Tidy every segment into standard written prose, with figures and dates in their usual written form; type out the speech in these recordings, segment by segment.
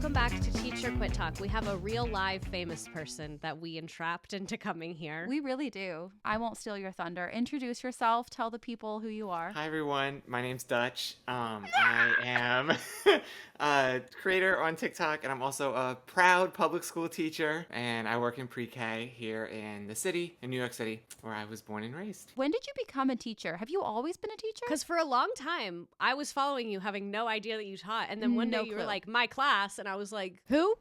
Welcome back to Teacher Quit Talk. We have a real live famous person that we entrapped into coming here. We really do. I won't steal your thunder. Introduce yourself. Tell the people who you are. Hi, everyone. My name's Dutch. I am a creator on TikTok, and I'm also a proud public school teacher. And I work in pre-K here in the city, in New York City, where I was born and raised. When did you become a teacher? Have you always been a teacher? Because for a long time, I was following you, having no idea that you taught. And then one day you were like, my class. And I was like, who?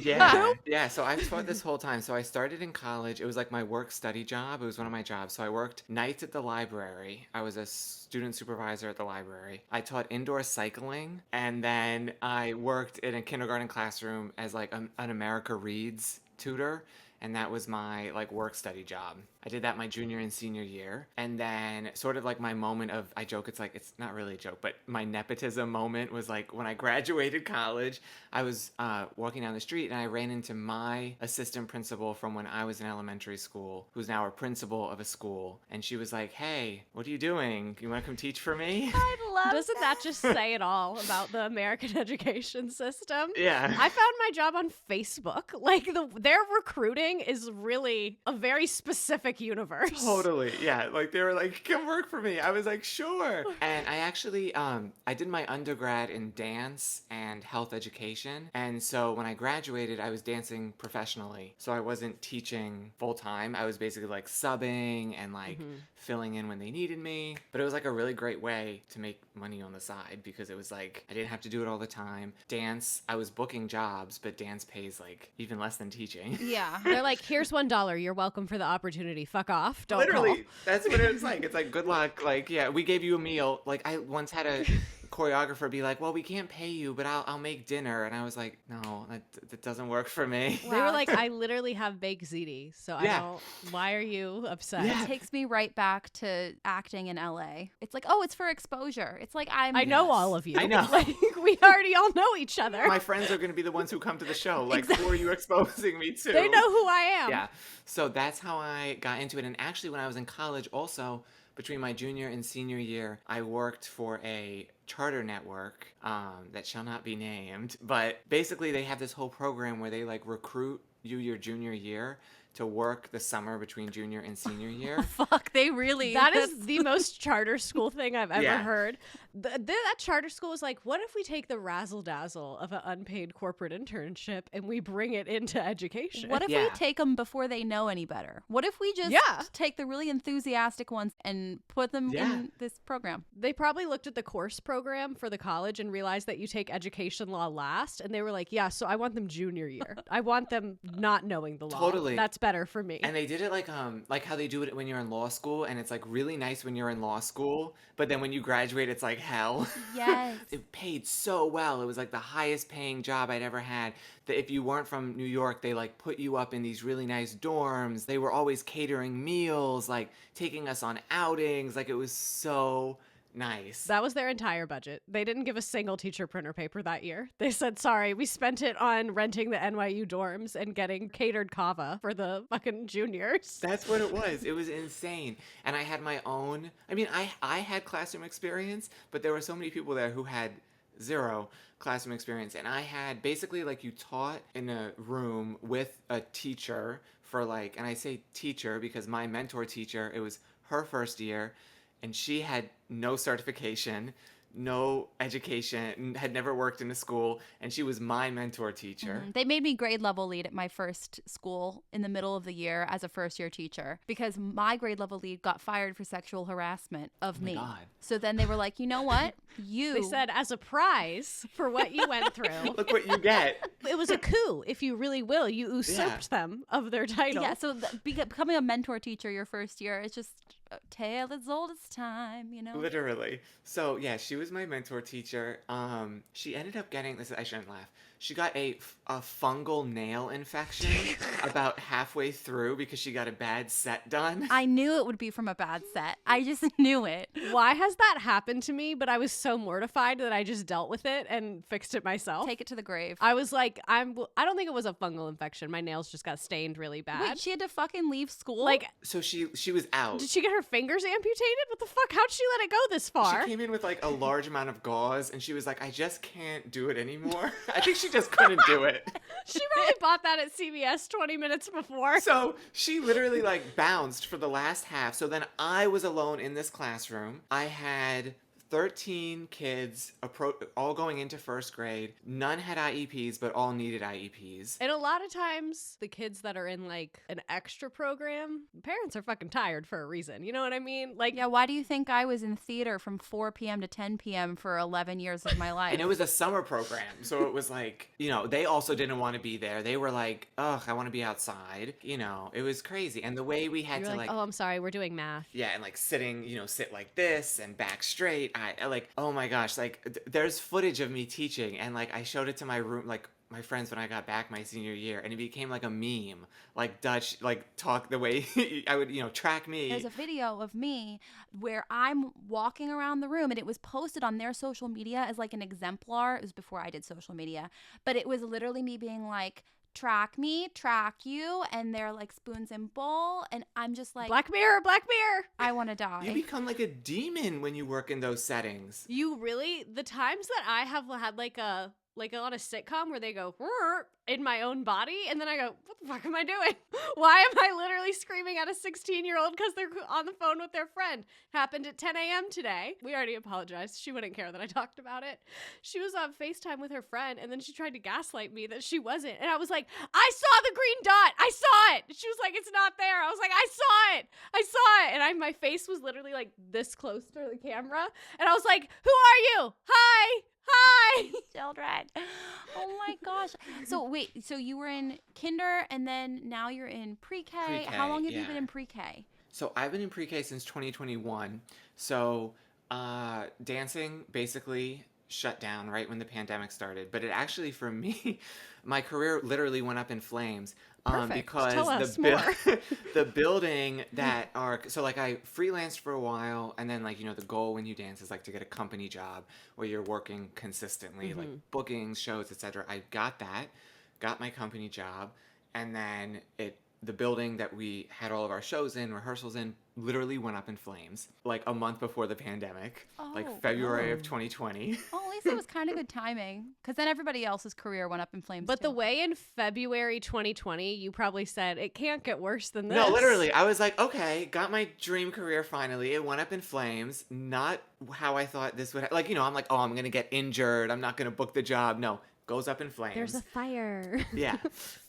Yeah. So I've taught this whole time. So I started in college. It was like my work-study job. It was one of my jobs. So I worked nights at the library. I was a student supervisor at the library. I taught indoor cycling. And then I worked in a kindergarten classroom as like an America Reads tutor. And that was my like work study job. I did that my junior and senior year. And then sort of like my moment of, I joke, it's not really a joke, but my nepotism moment was like when I graduated college, I was walking down the street and I ran into my assistant principal from when I was in elementary school, who's now a principal of a school. And she was like, hey, what are you doing? You want to come teach for me? I love Doesn't that just say it all about the American education system? Yeah. I found my job on Facebook. Like their recruiting is really a very specific universe. Totally. Yeah. Like they were like, come work for me. I was like, sure. And I actually, I did my undergrad in dance and health education. And so when I graduated, I was dancing professionally. So I wasn't teaching full time. I was basically like subbing and like filling in when they needed me. But it was like a really great way to make money on the side because it was like, I didn't have to do it all the time. Dance, I was booking jobs, but dance pays like even less than teaching. Yeah. They're like, here's $1. You're welcome for the opportunity. Fuck off. Don't Literally, call. that's what it was like. It's like, good luck. Like, yeah, we gave you a meal. Like, I once had a choreographer be like, well, we can't pay you, but I'll make dinner. And I was like, no, that doesn't work for me. They were like, I literally have baked ziti, so I Yeah. don't. Why are you upset? Yeah. It takes me right back to acting in LA. It's like, oh, it's for exposure. It's like I know all of you. I know. Like, we already all know each other. My friends are going to be the ones who come to the show. Like, who are you exposing me to? They know who I am. Yeah. So that's how I got into it. And actually, when I was in college, also, between my junior and senior year, I worked for a charter network that shall not be named. But basically, they have this whole program where they like recruit you your junior year to work the summer between junior and senior year. Fuck, they really. That is the most charter school thing I've ever Yeah. heard. That charter school was like, what if we take the razzle dazzle of an unpaid corporate internship and we bring it into education? What if we Yeah. take them before they know any better? What if we just take the really enthusiastic ones and put them in this program? They probably looked at the course program for the college and realized that you take education law last. And they were like, yeah, so I want them junior year. I want them not knowing the law. Totally. That's better for me. And they did it like how they do it when you're in law school, and it's like really nice when you're in law school, but then when you graduate, it's like hell. Yes. It paid so well. It was like the highest paying job I'd ever had. That if you weren't from New York, they like put you up in these really nice dorms. They were always catering meals, like taking us on outings. Like it was so nice. That was their entire budget. They didn't give a single teacher printer paper that year. They said, sorry, we spent it on renting the NYU dorms and getting catered kava for the fucking juniors. That's what it was. It was insane. And I had my own, I mean, I had classroom experience, but there were so many people there who had zero classroom experience. And I had basically like you taught in a room with a teacher for like, and I say teacher because my mentor teacher, it was her first year and she had no certification, no education, had never worked in a school, and she was my mentor teacher. They made me grade level lead at my first school in the middle of the year as a first year teacher because my grade level lead got fired for sexual harassment of me. God. So then they were like, you know what? They said, as a prize for what you went through, Look what you get. it was a coup, if you really will. You usurped them of their title. Yeah, so becoming a mentor teacher your first year is just a tale as old as time, you know? Literally. So yeah, she was my mentor teacher. She ended up getting this. I shouldn't laugh. She got a fungal nail infection about halfway through because she got a bad set done. I knew it would be from a bad set. I just knew it. Why has that happened to me? But I was so mortified that I just dealt with it and fixed it myself. Take it to the grave. I was like, I don't think it was a fungal infection. My nails just got stained really bad. Wait, she had to fucking leave school? Like, So she was out. did she get her fingers amputated? What the fuck? How'd she let it go this far? She came in with like a large amount of gauze and she was like, I just can't do it anymore. I think she just couldn't do it. She probably bought that at CVS 20 minutes before. So she literally like bounced for the last half. So then I was alone in this classroom. I had 13 kids all going into first grade. None had IEPs, but all needed IEPs. And a lot of times, the kids that are in like an extra program, parents are fucking tired for a reason. You know what I mean? Like, Yeah, why do you think I was in theater from 4 p.m. to 10 p.m. for 11 years of my life? And it was a summer program. So it was like, they also didn't want to be there. They were like, ugh, I want to be outside. It was crazy. And the way we had you're to like, oh, I'm sorry, we're doing math. yeah, and like sitting, sit like this and back straight. I like, oh my gosh, like there's footage of me teaching, and like I showed it to my room, like my friends when I got back my senior year, and it became like a meme, like Dutch, like talk the way I would, track me. There's a video of me where I'm walking around the room, and it was posted on their social media as like an exemplar. It was before I did social media, but it was literally me being like, track me, track you, and they're like spoons and bowl, and I'm just like, Black Mirror, Black Mirror. I want to die. You become like a demon when you work in those settings. You really, the times that I have had like on a sitcom where they go "Rrr," in my own body, and then I go, what the fuck am I doing? Why am I literally screaming at a 16-year-old because they're on the phone with their friend? Happened at 10 a.m. today. We already apologized. She wouldn't care that I talked about it. She was on FaceTime with her friend, and then she tried to gaslight me that she wasn't. And I was like, I saw the green dot. I saw it. She was like, it's not there. I was like, I saw it. I saw it. And my face was literally like this close to the camera. And I was like, who are you? Hi. Children. Oh my gosh. So wait, so you were in kinder, and then now you're in pre-K. Pre-K, How long have you yeah. been in pre-K? So I've been in pre-K since 2021. So dancing basically shut down right when the pandemic started. But it actually, for me, my career literally went up in flames. Perfect. Because Tell us more. the building that so like I freelanced for a while, and then like the goal when you dance is like to get a company job where you're working consistently, like bookings, shows, etc. I got my company job, and then the building that we had all of our shows in, rehearsals in, literally went up in flames like a month before the pandemic, like February of 2020. Well, at least it was kind of good timing, because then everybody else's career went up in flames. But too. the way in February 2020, you probably said, it can't get worse than this. No, literally. I was like, okay, got my dream career finally. It went up in flames. Not how I thought this would like, I'm like, oh, I'm going to get injured. I'm not going to book the job. No, goes up in flames. There's a fire. Yeah.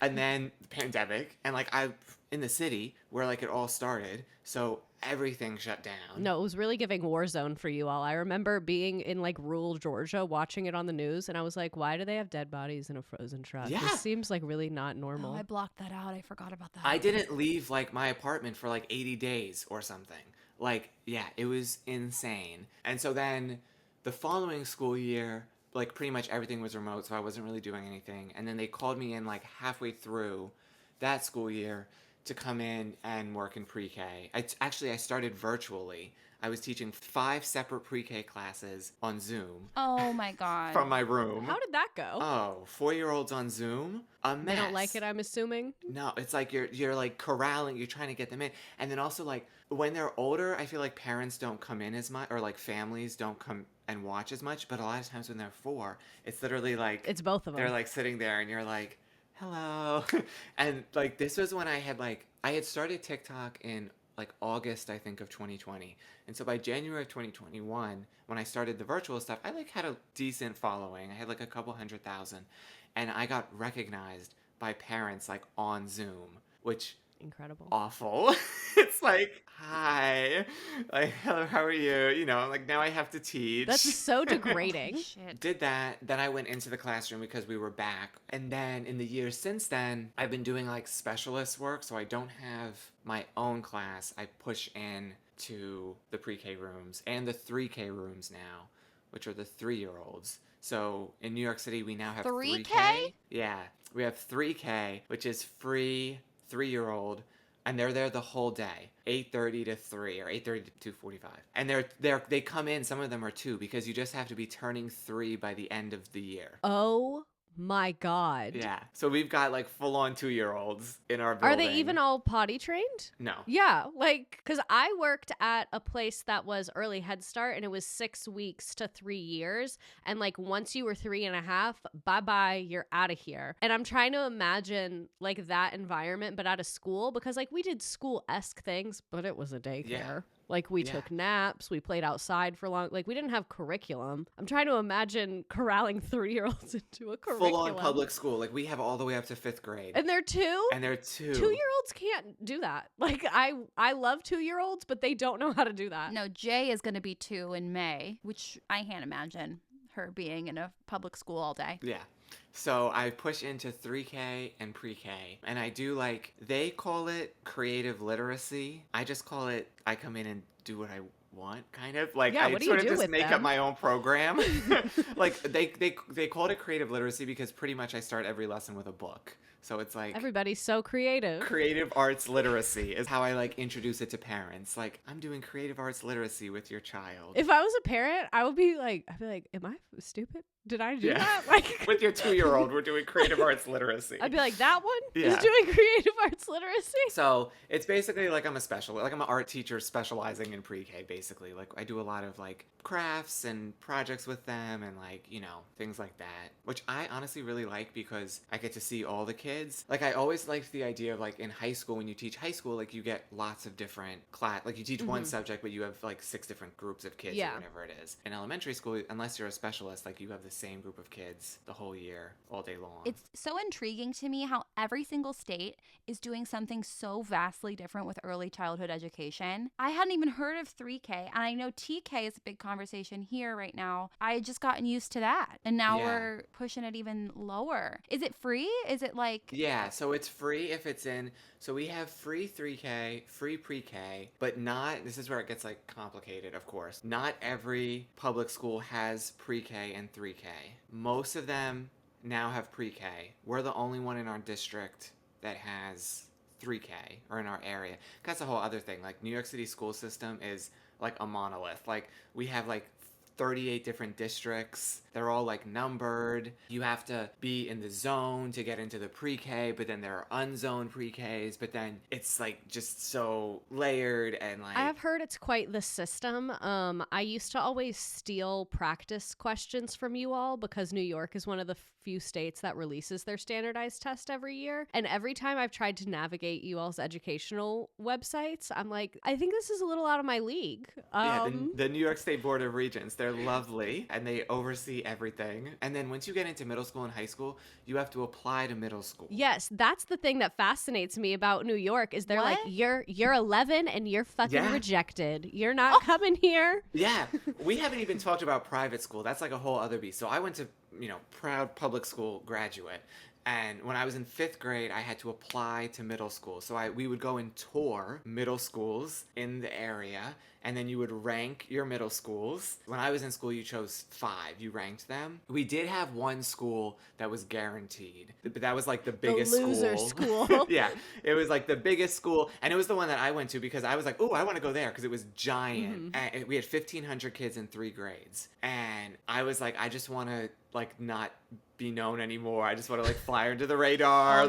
And then the pandemic, and like I in the city where like it all started. So everything shut down. No, it was really giving war zone for you all. I remember being in like rural Georgia watching it on the news, and I was like, why do they have dead bodies in a frozen truck? Yeah. This seems like really not normal. Oh, I blocked that out. I forgot about that. I didn't leave like my apartment for like 80 days or something. Like, yeah, it was insane. And so then the following school year, like pretty much everything was remote, so I wasn't really doing anything. And then they called me in like halfway through that school year to come in and work in pre-K. I started virtually. I was teaching 5 separate pre-K classes on Zoom. Oh my God. From my room. How did that go? Oh, 4-year-olds on Zoom? A mess. They don't like it, I'm assuming. No, it's like you're like corralling, you're trying to get them in. And then also like when they're older, I feel like parents don't come in as much, or like families don't come and watch as much. But a lot of times when they're 4, it's literally like It's both of them. they're like sitting there and you're like, hello. And like this was when I had started TikTok in like August, I think, of 2020. And so by January of 2021, when I started the virtual stuff, I like had a decent following. I had like a couple 100,000, and I got recognized by parents like on Zoom, which Incredible. awful. It's like, hi, like, hello, how are you? I'm like, now I have to teach. That's so degrading. Shit. Did that, then I went into the classroom because we were back. And then in the years since then, I've been doing like specialist work, so I don't have my own class. I push in to the pre-K rooms and the 3K rooms now, which are the 3-year-olds. So in New York City, we now have 3K? Yeah, we have 3K, which is free 3-year-old, and they're there the whole day, 8:30 to 3 or 8:30 to 2:45. And they come in, some of them are 2, because you just have to be turning 3 by the end of the year. Oh my God. Yeah. So we've got like full on 2-year-olds in our Are building. they even all potty trained? No. Yeah, like, because I worked at a place that was early Head Start, and it was 6 weeks to 3 years. And like, once you were 3.5, bye-bye, you're out of here. And I'm trying to imagine like that environment, but at a school, because like we did school-esque things, but it was a daycare. Yeah. Like we Yeah. took naps, we played outside for long. Like we didn't have curriculum. I'm trying to imagine corralling 3-year-olds into a curriculum. Full on public school. Like we have all the way up to 5th grade. And they're 2? And they're 2. 2-year-olds can't do that. Like I love 2-year-olds, but they don't know how to do that. No, Jay is going to be 2 in May, which I can't imagine her being in a public school all day. Yeah. So I push into 3K and pre-K. And I do like, they call it creative literacy. I just call it, I come in and do what I want, kind of. Like, Yeah, I what do you sort of do just with make up them? my own program. Like, they called it creative literacy because pretty much I start every lesson with a book. So it's like... Everybody's so creative. Creative arts literacy is how I like introduce it to parents. Like, I'm doing creative arts literacy with your child. If I was a parent, I'd be like, am I stupid? Did I do that? Like, with your 2-year-old, we're doing creative arts literacy. I'd be like, that one Yeah. is doing creative arts literacy. So it's basically like I'm an art teacher specializing in pre-K, basically. Like I do a lot of like crafts and projects with them and like, you know, things like that, which I honestly really like because I get to see all the kids. Like I always liked the idea of like in high school, when you teach high school, like you get lots of different like you teach one subject, but you have like 6 different groups of kids or whatever it is. In elementary school, unless you're a specialist, like you have the same group of kids the whole year, all day long. It's so intriguing to me how every single state is doing something so vastly different with early childhood education. I hadn't even heard of 3K, and I know TK is a big conversation here right now. I had just gotten used to that, and now we're pushing it even lower. Is it free? Is it like... Yeah, so it's free if it's in... So we have free 3K, free pre-K, but not... This is where it gets like complicated, of course. Not every public school has pre-K and 3K. Most of them now have pre-K. We're the only one in our district that has 3K, or in our area. That's a whole other thing. Like, New York City school system is like a monolith. Like, we have like 38 different districts. They're all like numbered. You have to be in the zone to get into the pre-K, but then there are unzoned pre-Ks, but then it's like just so layered and like... I have heard it's quite the system. I used to always steal practice questions from you all because New York is one of the few states that releases their standardized test every year. And every time I've tried to navigate you all's educational websites, I'm like, I think this is a little out of my league. Yeah, the New York State Board of Regents, they're lovely and they oversee everything. And then once you get into middle school and high school, you have to apply to middle school. Yes, that's the thing that fascinates me about New York is they're like, you're 11 and you're fucking rejected. You're not coming here. Yeah, we haven't even talked about private school. That's like a whole other beast. So I went to, proud public school graduate. And when I was in 5th grade, I had to apply to middle school. So we would go and tour middle schools in the area, and then you would rank your middle schools. When I was in school, you chose 5. You ranked them. We did have one school that was guaranteed, but that was like the biggest loser school. Yeah, it was like the biggest school, and it was the one that I went to because I was like, oh, I want to go there because it was giant. And we had 1,500 kids in 3 grades, and I was like, I just want to like not be known anymore. I just want to like fly under the radar.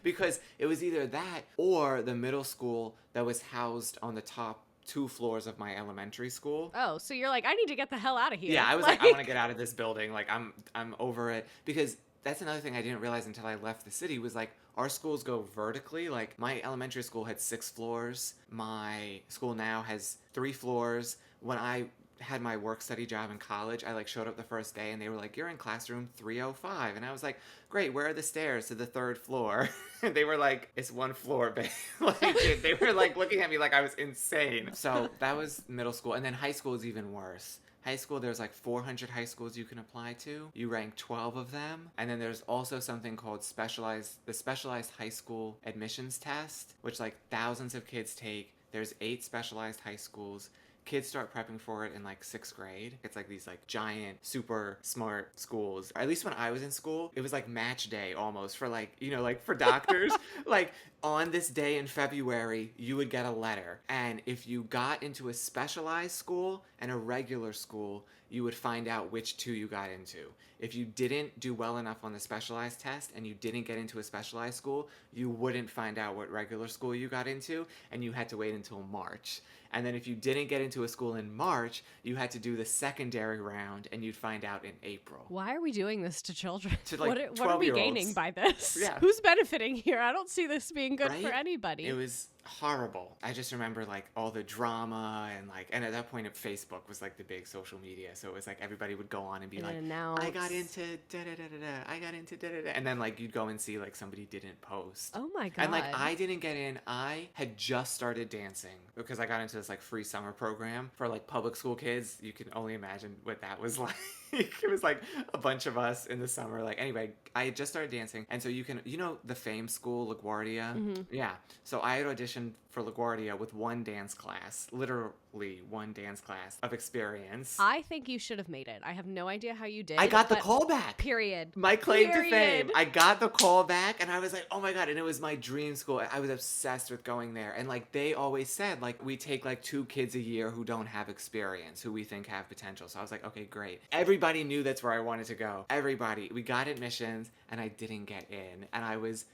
Because it was either that or the middle school that was housed on the top 2 floors of my elementary school. Oh, so you're like, I need to get the hell out of here. Yeah, I was like I want to get out of this building. Like I'm over it. Because that's another thing I didn't realize until I left the city was like our schools go vertically. Like my elementary school had 6 floors. My school now has 3 floors. When I had my work study job in college, I like showed up the first day and they were like, you're in classroom 305. And I was like, great, where are the stairs to the 3rd floor? And they were like, it's 1 floor, babe. Like they were like looking at me like I was insane. So that was middle school. And then high school is even worse. High school, there's like 400 high schools you can apply to. You rank 12 of them. And then there's also something called the specialized high school admissions test, which like thousands of kids take. There's 8 specialized high schools. kids start prepping for it in like 6th grade. It's like these like giant, super smart schools. At least when I was in school, it was like match day almost for like, you know, like for doctors. Like on this day in February, you would get a letter. And if you got into a specialized school and a regular school, you would find out which two you got into. If you didn't do well enough on the specialized test and you didn't get into a specialized school, you wouldn't find out what regular school you got into, and you had to wait until March. And then if you didn't get into a school in March, you had to do the secondary round, and you'd find out in April. Why are we doing this to children? To, like, what are we 12-year-olds. gaining by this? Yeah. Who's benefiting here? I don't see this being good Right? for anybody. It was horrible. I just remember like all the drama and at that point Facebook was like the big social media. So it was like everybody would go on and be And like, announce. I got into da-da-da-da-da, I got into da-da-da. And then like you'd go and see like somebody didn't post. Oh my God. And like I didn't get in. I had just started dancing because I got into this like free summer program for like public school kids. You can only imagine what that was like. It was like a bunch of us in the summer. Like anyway, I had just started dancing, and so you know the famed school LaGuardia. Mm-hmm. Yeah. So I had auditioned for LaGuardia with one dance class, literally one dance class of experience. I think you should have made it. I have no idea how you did. I got the but call back. Period. My claim to fame. Period. I got the call back, and I was like, oh my God. And it was my dream school. I was obsessed with going there. And like they always said, like we take like 2 kids a year who don't have experience, who we think have potential. So I was like, okay, great. Everybody knew that's where I wanted to go. Everybody. We got admissions, and I didn't get in. And I was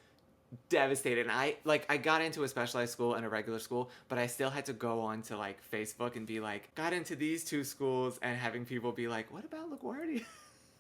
devastated. And I got into a specialized school and a regular school, but I still had to go on to like Facebook and be like, got into these 2 schools, and having people be like, what about LaGuardia?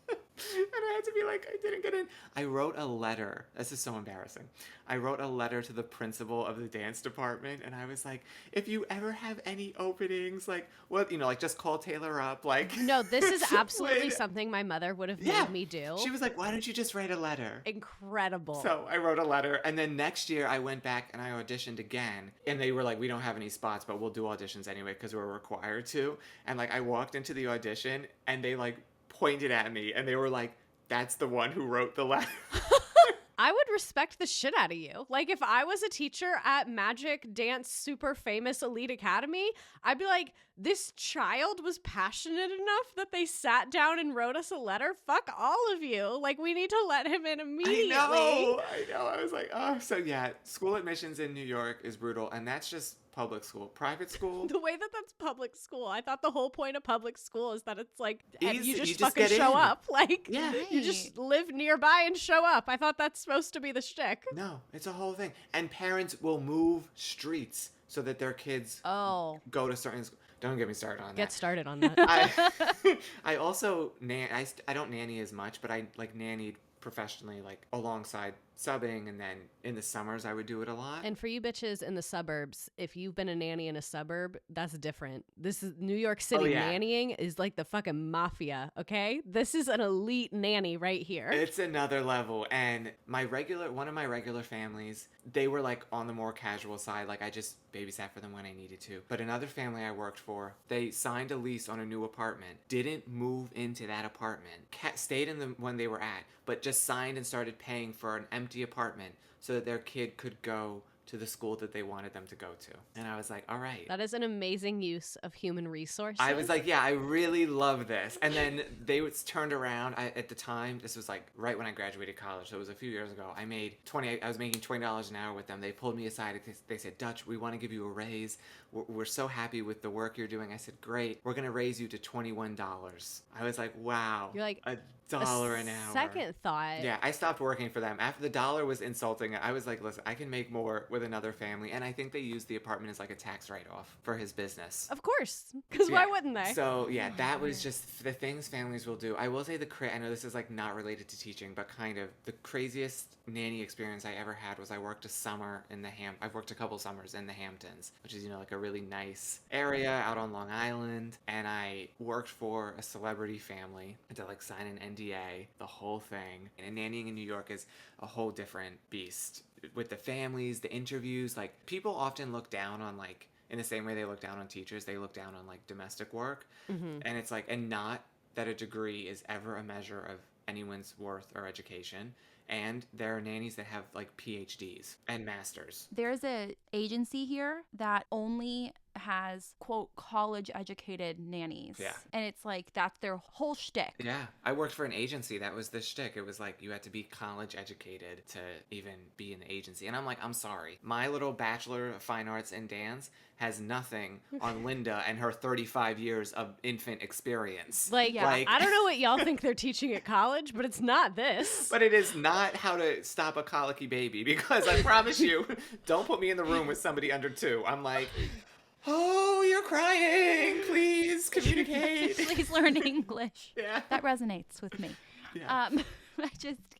And I had to be like, I didn't get in. I wrote a letter. This is so embarrassing. I wrote a letter to the principal of the dance department, and I was like, if you ever have any openings, like, what, you know, like, just call Taylor up. Like, No, this is absolutely Wait. something my mother would have Yeah. made me do. She was like, why don't you just write a letter? Incredible. So I wrote a letter, and then next year I went back and I auditioned again, and they were like, we don't have any spots, but we'll do auditions anyway because we're required to. And like I walked into the audition, and they like pointed at me, and they were like, that's the one who wrote the letter. I would respect the shit out of you. Like, if I was a teacher at Magic Dance Super Famous Elite Academy, I'd be like, this child was passionate enough that they sat down and wrote us a letter? Fuck all of you. Like, we need to let him in immediately. I know. I was like, oh, so yeah, school admissions in New York is brutal, and that's just public school. Private school, The way that that's public school. I thought the whole point of public school is that it's like, and Easy. you just You just fucking get show in. up. Like, Yeah. you just live nearby and show up. I thought that's supposed to be the shtick. no, it's a whole thing. And parents will move streets so that their kids Oh, go to certain schools. Don't get me started on get that. started on that. I also I don't nanny as much, but I like nannied professionally, like alongside subbing, and then in the summers I would do it a lot. And for you bitches in the suburbs, if you've been a nanny in a suburb, that's different. This is New York City. yeah. Nannying is like the fucking mafia, okay? This is an elite nanny right here. It's another level. And one of my regular families, they were like on the more casual side. Like I just babysat for them when I needed to. But another family I worked for, they signed a lease on a new apartment, didn't move into that apartment, stayed in the one they were at, but just signed and started paying for an empty apartment so that their kid could go to the school that they wanted them to go to. And I was like, all right. That is an amazing use of human resources. I was like, yeah, I really love this. And then they turned around. At the time, this was like right when I graduated college, so it was a few years ago. I was making $20 an hour with them. They pulled me aside. They said, Dutch, we want to give you a raise. We're so happy with the work you're doing. I said, great. We're going to raise you to $21. I was like, wow. You're like, $1 an hour. Second thought. Yeah, I stopped working for them. After the dollar was insulting, I was like, listen, I can make more with another family. And I think they used the apartment as like a tax write-off for his business. Of course. Because why Yeah. wouldn't they? So yeah, that was just the things families will do. I will say I know this is like not related to teaching, but kind of the craziest nanny experience I ever had was I worked a summer in I've worked a couple summers in the Hamptons, which is, you know, like a really nice area out on Long Island. And I worked for a celebrity family. I had to like sign an NDA, the whole thing. And nannying in New York is a whole different beast. With the families, the interviews, like people often look down on like, in the same way they look down on teachers, they look down on like domestic work. Mm-hmm. And it's like, and not that a degree is ever a measure of anyone's worth or education. And there are nannies that have like PhDs and masters. There's a agency here that only has, quote, college educated nannies. Yeah. And it's like, that's their whole shtick. Yeah, I worked for an agency. That was the shtick. It was like you had to be college educated to even be in the agency. And I'm like, I'm sorry. My little Bachelor of Fine Arts in dance has nothing on Linda and her 35 years of infant experience. Like, Yeah. I don't know what y'all think they're teaching at college, but it's not this. But it is not how to stop a colicky baby, because I promise you, don't put me in the room with somebody under 2. I'm like, oh, you're crying. Please communicate. Please learn English. Yeah. That resonates with me. Yeah.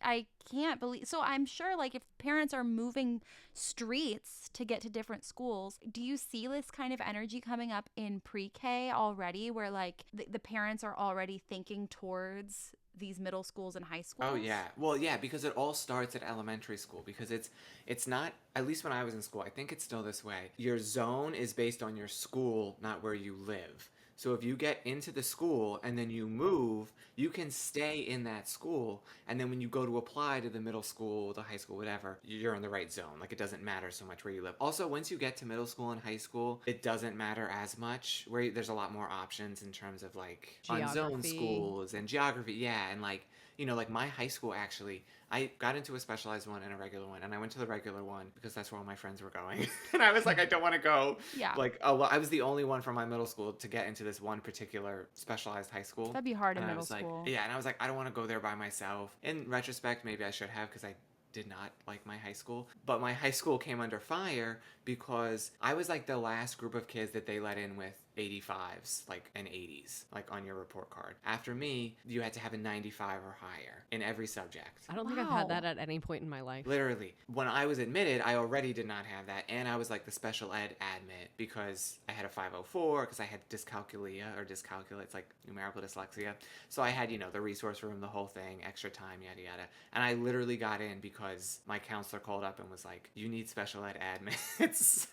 I can't believe. So I'm sure, like, if parents are moving streets to get to different schools, do you see this kind of energy coming up in pre-K already, where like the parents are already thinking towards these middle schools and high schools? Oh yeah. Well, yeah, because it all starts at elementary school, because it's not, at least when I was in school, I think it's still this way. Your zone is based on your school, not where you live. So if you get into the school and then you move, you can stay in that school. And then when you go to apply to the middle school, the high school, whatever, you're in the right zone. Like, it doesn't matter so much where you live. Also, once you get to middle school and high school, it doesn't matter as much. There's a lot more options in terms of like unzoned Geography. schools and geography. Yeah. And like, like my high school, actually, I got into a specialized one and a regular one, and I went to the regular one because that's where all my friends were going. And I was like, I don't want to go. Yeah. Like, I was the only one from my middle school to get into this one particular specialized high school. That'd be hard in And I middle was like, school. yeah, and I was like, I don't want to go there by myself. In retrospect, maybe I should have, because I did not like my high school. But my high school came under fire because I was like the last group of kids that they let in with 85s, like, and 80s, like, on your report card. After me, you had to have a 95 or higher in every subject. I don't think I've Wow. had that at any point in my life. Literally. When I was admitted, I already did not have that, and I was like the special ed admit because I had a 504, because I had dyscalculia, it's like numerical dyslexia. So I had, the resource room, the whole thing, extra time, yada yada. And I literally got in because my counselor called up and was like, you need special ed admits.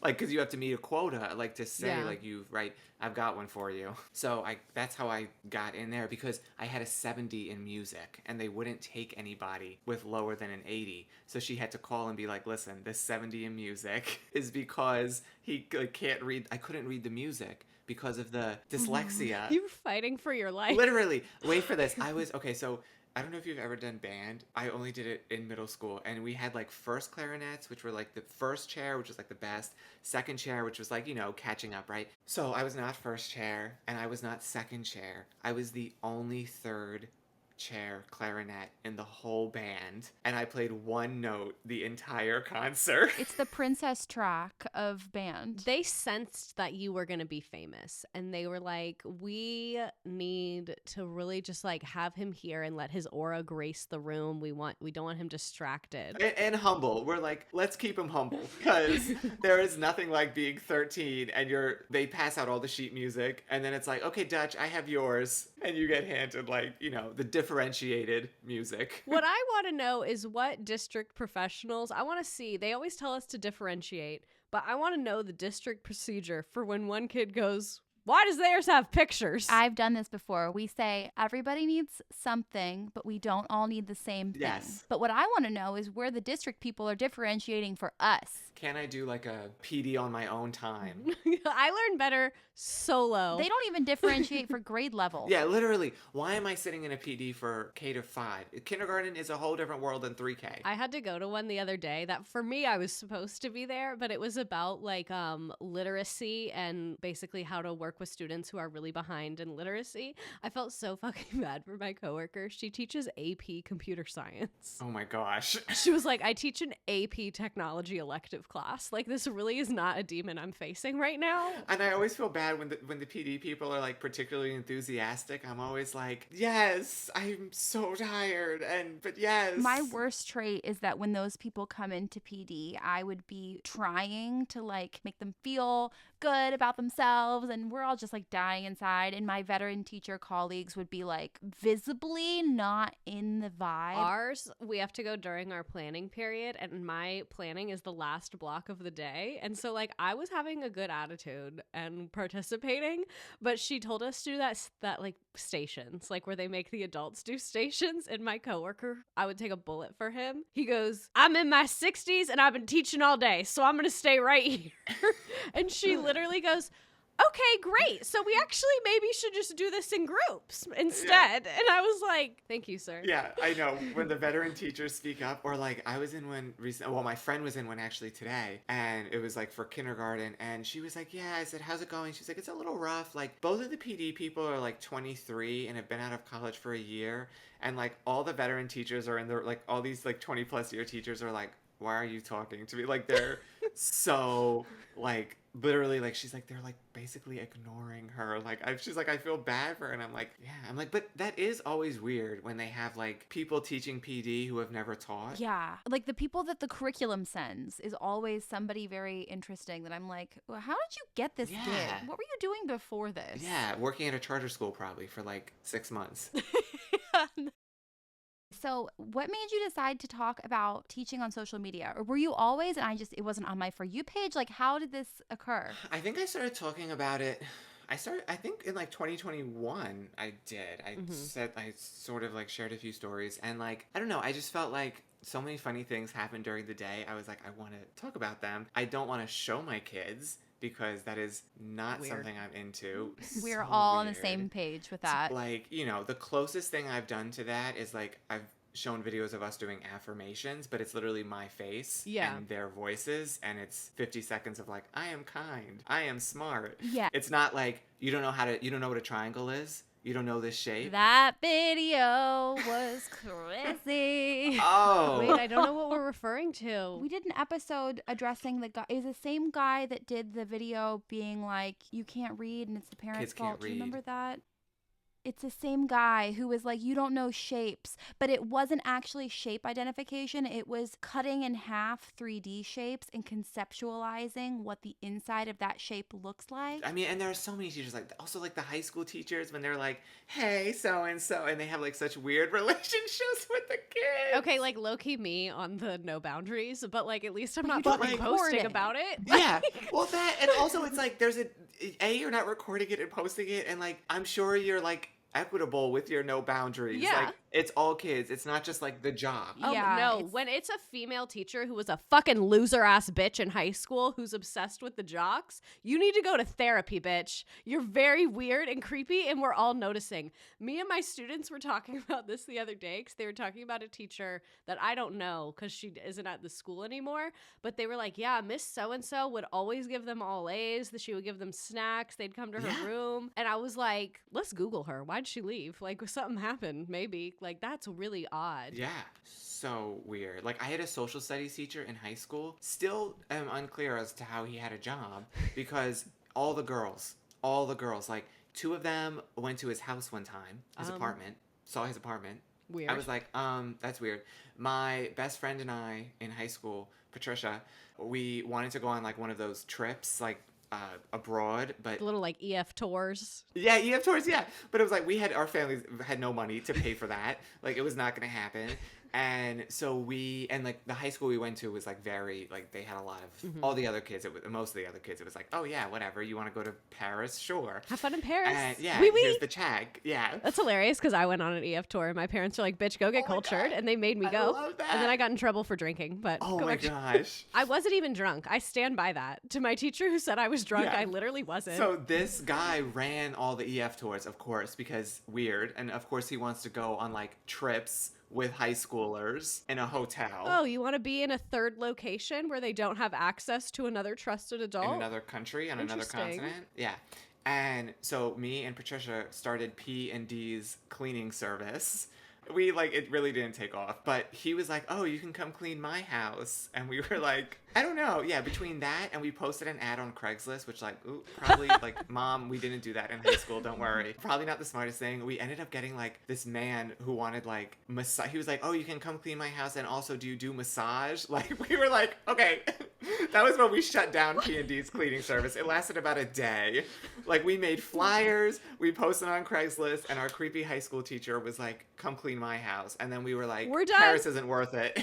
Like, because you have to meet a quota, like, to say, Yeah. like, right, I've got one for you. So that's how I got in there, because I had a 70 in music and they wouldn't take anybody with lower than an 80. So she had to call and be like, listen, this 70 in music is because he can't read. I couldn't read the music because of the dyslexia. You were fighting for your life. Literally. Wait for this. Okay, so I don't know if you've ever done band. I only did it in middle school, and we had like first clarinets, which were like the first chair, which was like the best, second chair, which was like, catching up, right? So I was not first chair, and I was not second chair. I was the only third chair clarinet in the whole band, and I played one note the entire concert. It's the princess track of band. They sensed that you were going to be famous, and they were like, we need to really just like have him here and let his aura grace the room. We don't want him distracted. And humble. We're like, let's keep him humble, because there is nothing like being 13 and they pass out all the sheet music, and then it's like, okay, Dutch, I have yours, and you get handed like, the differentiated music. What I want to know is what district professionals, I want to see, they always tell us to differentiate, but I want to know the district procedure for when one kid goes, why does theirs have pictures? I've done this before. We say everybody needs something, but we don't all need the same thing. Yes. But what I want to know is where the district people are differentiating for us. Can I do like a PD on my own time? I learn better solo. They don't even differentiate for grade level. Yeah, literally. Why am I sitting in a PD for K to 5? Kindergarten is a whole different world than 3K. I had to go to one the other day that for me I was supposed to be there, but it was about like literacy and basically how to work with students who are really behind in literacy. I felt so fucking bad for my coworker. She teaches AP computer science. Oh my gosh. She was like, I teach an AP technology elective class. Like, this really is not a demon I'm facing right now. And I always feel bad when the PD people are like particularly enthusiastic. I'm always like, yes, I'm so tired, but yes. My worst trait is that when those people come into PD, I would be trying to like make them feel good about themselves and we're all just like dying inside. And my veteran teacher colleagues would be like visibly not in the vibe. Ours, we have to go during our planning period, and my planning is the last block of the day. And so, like, I was having a good attitude and participating, but she told us to do that like stations, like where they make the adults do stations. And my coworker, I would take a bullet for him. He goes, I'm in my 60s and I've been teaching all day, so I'm gonna stay right here. And she literally goes, okay, great. So we actually maybe should just do this in groups instead. Yeah. And I was like, thank you, sir. Yeah, I know. When the veteran teachers speak up, or like I was in one recently, well, my friend was in one actually today, and it was like for kindergarten, and she was like, yeah, I said, how's it going? She's like, it's a little rough. Like both of the PD people are like 23 and have been out of college for a year. And like all the veteran teachers are in there, like all these like 20 plus year teachers are like, why are you talking to me? Like they're so like literally like she's like they're like basically ignoring her. Like she's like I feel bad for her, and I'm like yeah. I'm like but that is always weird when they have like people teaching PD who have never taught. Yeah, like the people that the curriculum sends is always somebody very interesting that I'm like, well, how did you get this gig? What were you doing before this? Yeah, working at a charter school probably for like 6 months. So what made you decide to talk about teaching on social media? Or were you always, and it wasn't on my For You page? Like, how did this occur? I think I started talking about it. I think in like 2021, I did. I said, I sort of like shared a few stories, and like, I don't know, I just felt like so many funny things happened during the day. I was like, I want to talk about them. I don't want to show my kids, because that is not something I'm into. We're all on the same page with that. Like, you know, the closest thing I've done to that is like I've shown videos of us doing affirmations, but it's literally my face and their voices, and it's 50 seconds of like, I am kind, I am smart. Yeah. It's not like you don't know what a triangle is. You don't know this shape? That video was crazy. Oh. Wait, I don't know what we're referring to. We did an episode addressing the guy. Is the same guy that did the video being like, you can't read and it's the parents' Kids fault. can't Do you read. remember that? It's the same guy who was like, you don't know shapes, but it wasn't actually shape identification. It was cutting in half 3D shapes and conceptualizing what the inside of that shape looks like. I mean, and there are so many teachers, like also like the high school teachers, when they're like, hey, so-and-so, and they have like such weird relationships with the kids. Okay, like low-key me on the no boundaries, but like at least I'm not don't like record posting it. about it. Yeah, well that, and also it's like there's you're not recording it and posting it, and like I'm sure you're like equitable with your no boundaries. Yeah. Like it's all kids. It's not just like the job. Oh, Yeah, no. When it's a female teacher who was a fucking loser ass bitch in high school who's obsessed with the jocks, you need to go to therapy, bitch. You're very weird and creepy, and we're all noticing. Me and my students were talking about this the other day because they were talking about a teacher that I don't know because she isn't at the school anymore. But they were like, yeah, Miss So-and-so would always give them all A's. She would give them snacks. They'd come to her room. And I was like, let's Google her. Why'd she leave? Like, something happened, maybe. Like, that's really odd. Yeah. So weird. Like I had a social studies teacher in high school. Still am unclear as to how he had a job, because all the girls, like 2 of them went to his house one time, his apartment, saw his apartment. Weird. I was like, that's weird. My best friend and I in high school, Patricia, we wanted to go on like one of those trips, like abroad, but The little like EF tours. yeah, EF tours, yeah. But it was like our families had no money to pay for that. Like it was not going to happen. And so like the high school we went to was like very, like they had a lot of, all the other kids, most of the other kids, it was like, oh yeah, whatever, you want to go to Paris? Sure. Have fun in Paris. And yeah, Oui, oui. here's the check. Yeah. That's hilarious because I went on an EF tour and my parents were like, bitch, go get Oh my cultured. God. And they made me I go. love that. And then I got in trouble for drinking. But Oh go my back to- gosh. I wasn't even drunk. I stand by that. To my teacher who said I was drunk, Yeah. I literally wasn't. So this guy ran all the EF tours, of course, because weird. And of course he wants to go on like trips with high schoolers in a hotel. Oh, you want to be in a third location where they don't have access to another trusted adult? In another country, on another Interesting. continent. Yeah. And so me and Patricia started P&D's cleaning service. It really didn't take off, but he was like, oh, you can come clean my house. And we were like, I don't know. Yeah, between that and we posted an ad on Craigslist, which like, ooh, probably like, Mom, we didn't do that in high school. Don't worry. Probably not the smartest thing. We ended up getting like this man who wanted like massage. He was like, oh, you can come clean my house, and also do you do massage? Like we were like, okay. That was when we shut down P&D's cleaning service. It lasted about a day. Like we made flyers, we posted on Craigslist, and our creepy high school teacher was like, come clean my house. And then we were like, We're done. Paris isn't worth it.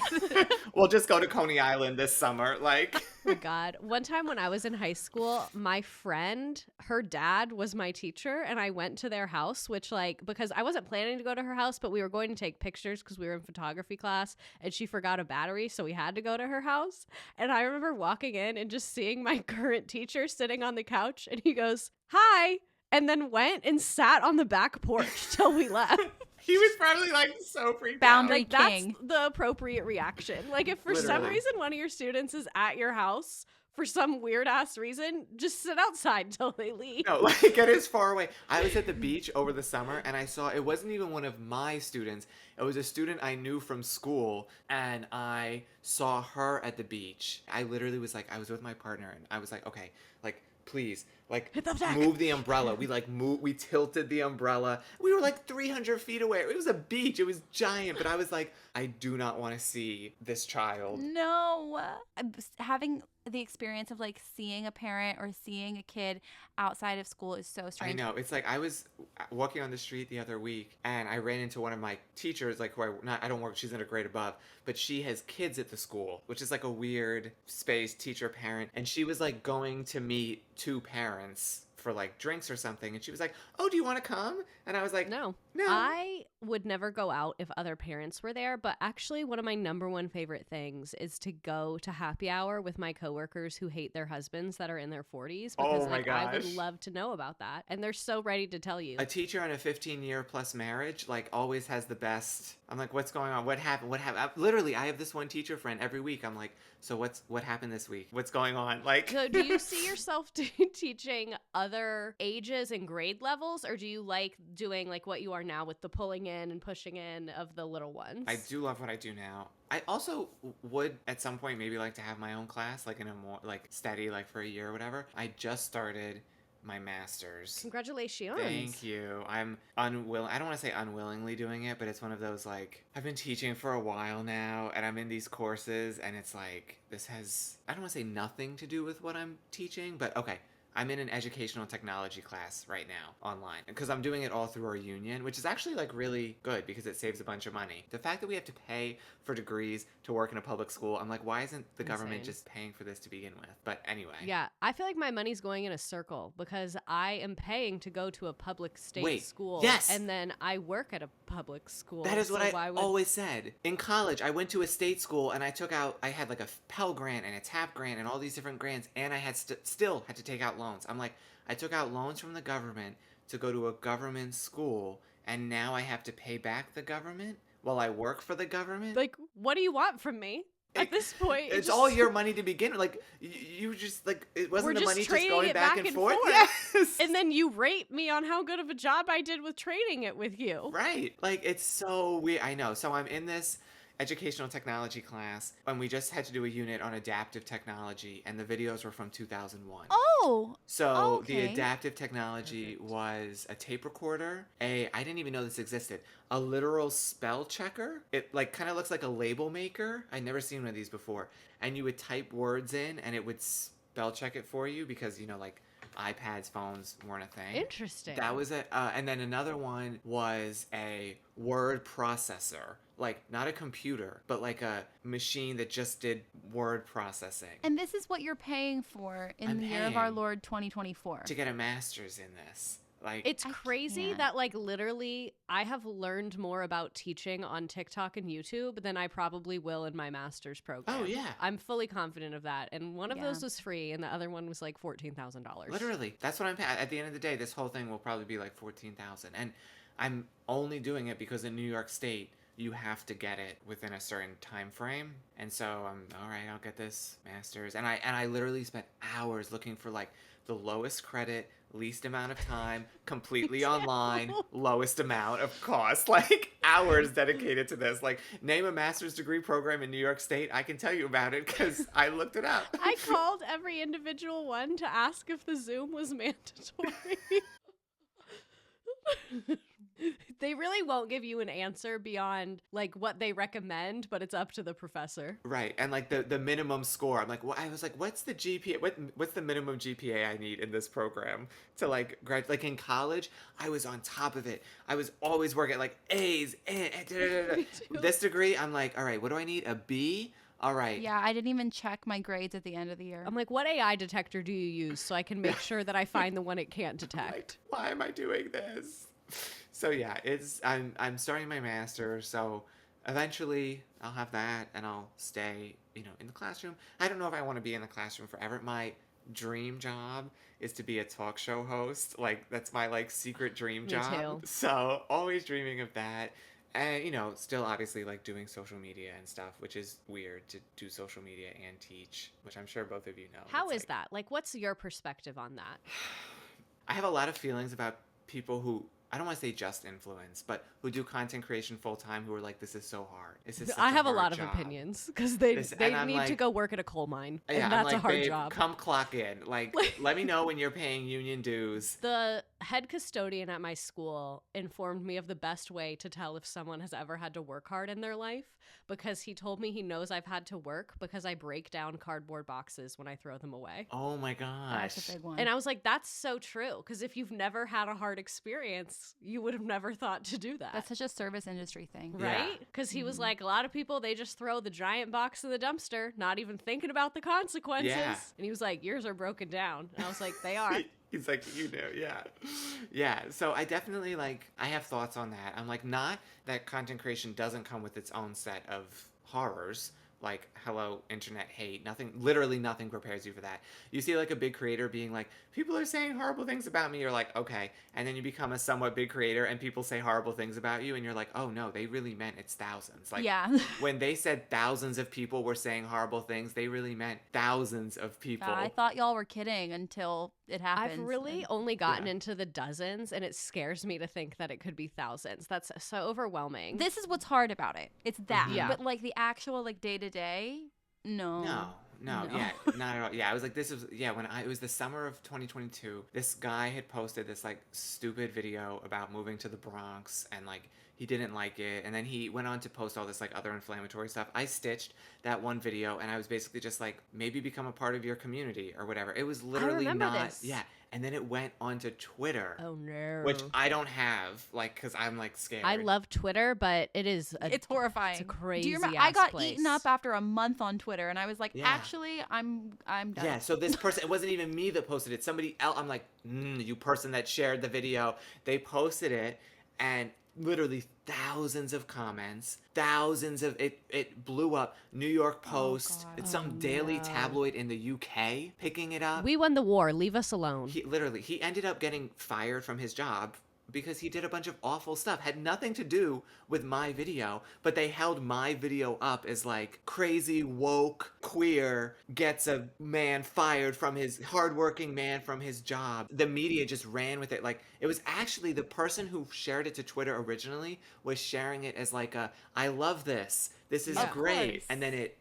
We'll just go to Coney Island this summer. Like, Oh my God. One time when I was in high school, my friend, her dad was my teacher, and I went to their house, which like, because I wasn't planning to go to her house, but we were going to take pictures because we were in photography class, and she forgot a battery, so we had to go to her house. And I remember walking in and just seeing my current teacher sitting on the couch, and he goes, hi, and then went and sat on the back porch till we left. he was probably like so freaked Boundary out. Like, king. that's the appropriate reaction. Like, if for some Literally. reason one of your students is at your house for some weird ass reason, just sit outside till they leave. No, like get as far away. I was at the beach over the summer and I saw it wasn't even one of my students. It was a student I knew from school, and I saw her at the beach. I literally was like, I was with my partner and I was like, okay, like please, like Hit the deck. move the umbrella. We tilted the umbrella. We were like 300 feet away. It was a beach. It was giant, but I was like, I do not want to see this child. No. Having the experience of like seeing a parent or seeing a kid outside of school is so I strange. know. It's like I was walking on the street the other week and I ran into one of my teachers, like I don't work, she's in a grade above, but she has kids at the school, which is like a weird space, teacher parent. And she was like going to meet two parents for like drinks or something. And she was like, oh, do you want to come? And I was like, No. No. I would never go out if other parents were there, but actually one of my number one favorite things is to go to happy hour with my coworkers who hate their husbands that are in their 40s, because Oh my I would gosh. love to know about that. And they're so ready to tell you. A teacher in a 15-year plus marriage, like, always has the best. I'm like, what's going on? What happened? What happened? Literally, I have this one teacher friend every week. I'm like, so what happened this week? What's going on? Like, So do you see yourself teaching other ages and grade levels, or do you like doing like what you are now with the pulling in and pushing in of the little ones? I do love what I do now. I also would at some point maybe like to have my own class, like in a more like steady, like for a year or whatever. I just started my master's. Congratulations. Thank you. I'm unwilling. I don't want to say unwillingly doing it, but it's one of those like I've been teaching for a while now and I'm in these courses and it's like this has, I don't want to say nothing to do with what I'm teaching, but okay. I'm in an educational technology class right now online because I'm doing it all through our union, which is actually like really good because it saves a bunch of money. The fact that we have to pay for degrees to work in a public school, I'm like, why isn't the government Insane. just paying for this to begin with? But anyway. Yeah, I feel like my money's going in a circle because I am paying to go to a public state Wait, school. yes! And then I work at a public school. That is what so I always said. In college, I went to a state school and I had like a Pell Grant and a TAP Grant and all these different grants, and I had still had to take out loans. I'm like, I took out loans from the government to go to a government school, and now I have to pay back the government while I work for the government? Like, what do you want from me? At this point, It's all your money to begin with. Like, you just, like, it wasn't We're the just money just trading going it back and forth? Yes! And then you rate me on how good of a job I did with trading it with you. Right. Like, it's so weird. I know. So I'm in this educational technology class, and we just had to do a unit on adaptive technology, and the videos were from 2001. Oh, So okay. the adaptive technology was a tape recorder, I didn't even know this existed, a literal spell checker. It like kind of looks like a label maker. I'd never seen one of these before. And you would type words in and it would spell check it for you because, like iPads, phones weren't a thing. Interesting. That was it. And then another one was a word processor. Like, not a computer, but like a machine that just did word processing. and this is what you're paying for in I'm the year of our paying Lord 2024. to get a master's in this. Like, It's I crazy can't. that, like, literally, I have learned more about teaching on TikTok and YouTube than I probably will in my master's program. Oh, yeah. I'm fully confident of that. And one of Yeah. those was free, and the other one was like $14,000. literally, that's what I'm paying. At the end of the day, this whole thing will probably be like 14,000, and I'm only doing it because in New York State you have to get it within a certain time frame. And so I'm all right. I'll get this master's, and I literally spent hours looking for like the lowest credit, least amount of time, completely online, lowest amount of cost, like hours dedicated to this. Like, name a master's degree program in New York State. I can tell you about it because I looked it up. I called every individual one to ask if the Zoom was mandatory. They really won't give you an answer beyond like what they recommend, but it's up to the professor. Right. And like the minimum score. I'm like, well, I was like, what's the GPA? What's the minimum GPA I need in this program to like grad? Like in college, I was on top of it. I was always working like A's. This degree, I'm like, all right, what do I need? A B? All right. Yeah, I didn't even check my grades at the end of the year. I'm like, what AI detector do you use so I can make sure that I find the one it can't detect? Like, why am I doing this? So yeah, I'm starting my master's, so eventually I'll have that and I'll stay, in the classroom. I don't know if I want to be in the classroom forever. My dream job is to be a talk show host. Like that's my like secret dream Me job. too. So always dreaming of that. And still obviously like doing social media and stuff, which is weird to do social media and teach, which I'm sure both of you know. How It's is that? Like, what's your perspective on that? I have a lot of feelings about people who I don't want to say just influence, but who do content creation full time who are like, this is so hard. This is such I have a hard lot of job. opinions because they And I'm need to like, go work at a coal mine, Yeah, and I'm that's like, a hard babe, job. come clock in. Like, let me know when you're paying union dues. The head custodian at my school informed me of the best way to tell if someone has ever had to work hard in their life because he told me he knows I've had to work because I break down cardboard boxes when I throw them away. Oh my gosh. That's a big one. And I was like, that's so true. Because if you've never had a hard experience, you would have never thought to do that. That's such a service industry thing. Right? Because he was like, a lot of people, they just throw the giant box in the dumpster, not even thinking about the consequences. Yeah. And he was like, yours are broken down. And I was like, they are. He's like, yeah. Yeah, so I definitely, I have thoughts on that. I'm like, not that content creation doesn't come with its own set of horrors, like, hello, internet hate. Literally nothing prepares you for that. You see, like, a big creator being like, people are saying horrible things about me. You're like, okay. And then you become a somewhat big creator and people say horrible things about you. And you're like, oh, no, they really meant it's thousands. Like, yeah. when they said thousands of people were saying horrible things, they really meant thousands of people. I thought y'all were kidding until it happens. I've really only gotten into the dozens, and it scares me to think that it could be thousands. That's so overwhelming. This is what's hard about it. It's that. Yeah. But like the actual like day to day, no. No, yeah, not at all. Yeah, I was like, it was the summer of 2022. This guy had posted this like stupid video about moving to the Bronx and like he didn't like it. And then he went on to post all this like other inflammatory stuff. I stitched that one video and I was basically just like, maybe become a part of your community or whatever. It was literally remember not. this. Yeah. And then it went onto Twitter. Oh no. Which I don't have, like, because I'm like scared. I love Twitter, but it's horrifying. It's a crazy. Do you remember? ass I got place. eaten up after a month on Twitter, and I was like, Yeah. actually, I'm done. Yeah, so this person, it wasn't even me that posted it. Somebody else, I'm like, you person that shared the video. They posted it, and literally thousands of comments, thousands of, it blew up. New York Post, God. it's some daily tabloid in the UK picking it up. We won the war. Leave us alone. He ended up getting fired from his job because he did a bunch of awful stuff. Had nothing to do with my video, but they held my video up as like crazy woke queer gets a man fired from his hardworking man from his job. The media just ran with it. Like it was actually the person who shared it to Twitter originally was sharing it as like I love this. This is Of great. course. And then it,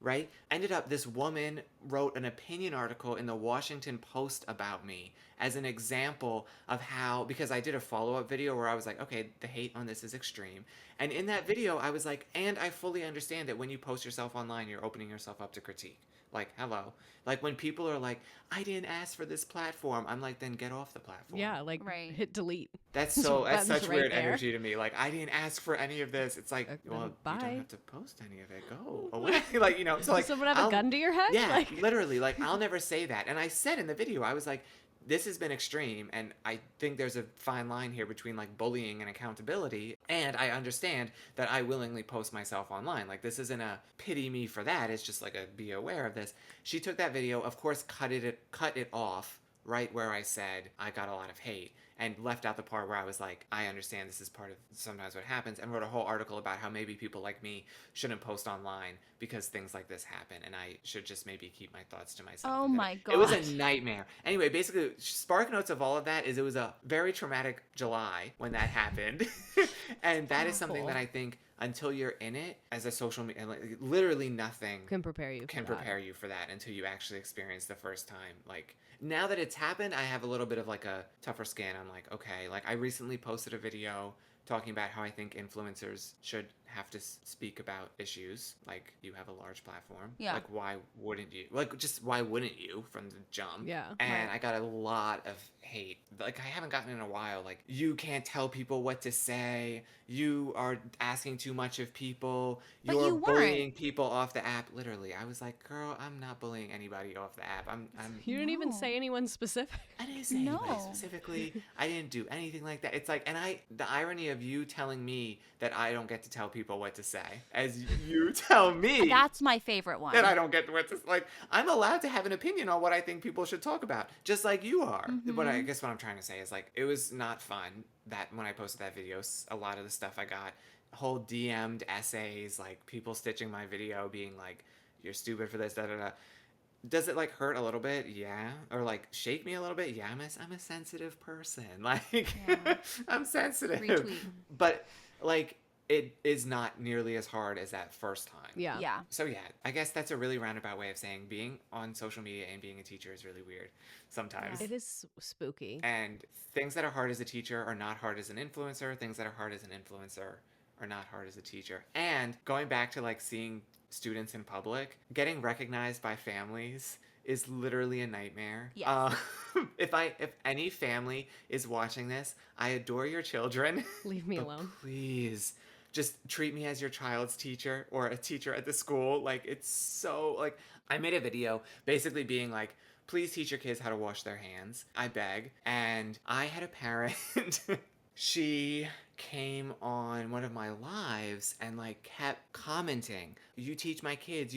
ended up this woman wrote an opinion article in the Washington Post about me as an example of how, because I did a follow-up video where I was like, okay, the hate on this is extreme. And in that video, I was like, and I fully understand that when you post yourself online, you're opening yourself up to critique. Like, hello. Like when people are like, I didn't ask for this platform. I'm like, then get off the platform. Yeah, like Right. hit delete. That's Button's such right weird there. energy to me. Like, I didn't ask for any of this. It's like, well, you bye. don't have to post any of it. Go away. Like, so like, Does someone have a I'll- gun to your head? Yeah, Like, literally. Like, I'll never say that. And I said in the video, I was like, this has been extreme, and I think there's a fine line here between like bullying and accountability. And I understand that I willingly post myself online. Like, this isn't a pity me for that. It's just like a be aware of this. She took that video, of course, cut it off right where I said I got a lot of hate, and left out the part where I was like, I understand this is part of sometimes what happens, and wrote a whole article about how maybe people like me shouldn't post online because things like this happen, and I should just maybe keep my thoughts to myself. Oh my It was a gosh. nightmare. Anyway, basically, spark notes of all of that is it was a very traumatic July when that happened. And that is something Awful. that I think until you're in it as a social media, like, literally nothing Can prepare you. can for that. prepare you for that until you actually experience the first time. Like, now that it's happened, I have a little bit of like a tougher skin. I'm like, okay, like I recently posted a video talking about how I think influencers should have to speak about issues. Like, you have a large platform. Yeah. Like, why wouldn't you? Like, just why wouldn't you from the jump? Yeah. And Right. I got a lot of hate. Like, I haven't gotten in a while. Like, you can't tell people what to say. You are asking too much of people. But You're you weren't. bullying people off the app. Literally, I was like, girl, I'm not bullying anybody off the app. I'm You didn't even No. say anyone specific. I didn't say anybody No. specifically. I didn't do anything like that. It's like, and the irony of you telling me that I don't get to tell people what to say, as you tell me That's my favorite one. that I don't get what to, like, I'm allowed to have an opinion on what I think people should talk about, just like you are. But I guess what I'm trying to say is, like, it was not fun that when I posted that video, a lot of the stuff I got, whole DM'd essays, like people stitching my video being like, you're stupid for this, da da da. Does it like hurt a little bit? Yeah. Or like shake me a little bit? Yeah, I'm a sensitive person. Like, Yeah. I'm sensitive. Retweet. But like, it is not nearly as hard as that first time. Yeah. Yeah. So yeah, I guess that's a really roundabout way of saying being on social media and being a teacher is really weird sometimes. It is spooky. And things that are hard as a teacher are not hard as an influencer. Things that are hard as an influencer are not hard as a teacher. And going back to like seeing students in public, getting recognized by families is literally a nightmare. Yes. If any family is watching this, I adore your children. Leave me But alone. please just treat me as your child's teacher or a teacher at the school. Like, it's so, like, I made a video basically being like, please teach your kids how to wash their hands. I beg. And I had a parent, she came on one of my lives and like kept commenting, you teach my kids,